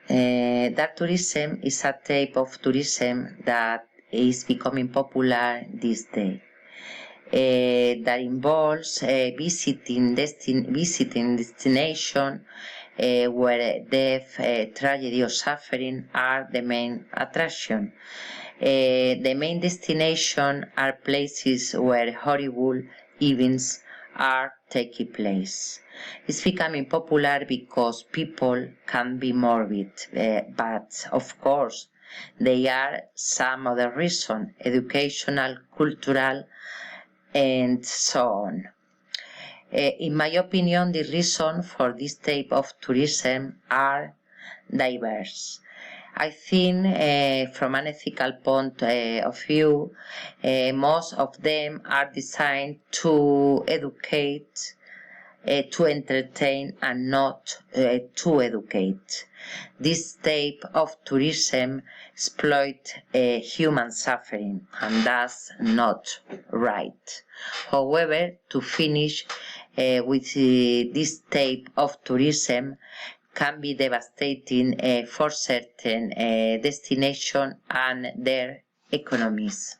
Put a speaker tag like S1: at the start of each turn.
S1: Dark tourism is a type of tourism that is becoming popular these days. That involves visiting destination where death, tragedy or suffering are the main attraction. The main destination are places where horrible events are taking place. It's becoming popular because people can be morbid, but of course there are some other reasons, educational, cultural, and so on. In my opinion, the reasons for this type of tourism are diverse. I think from an ethical point of view, most of them are designed to educate, to entertain and not to educate. This type of tourism exploits human suffering, and that's not right. However, to finish with this type of tourism can be devastating for certain destinations and their economies.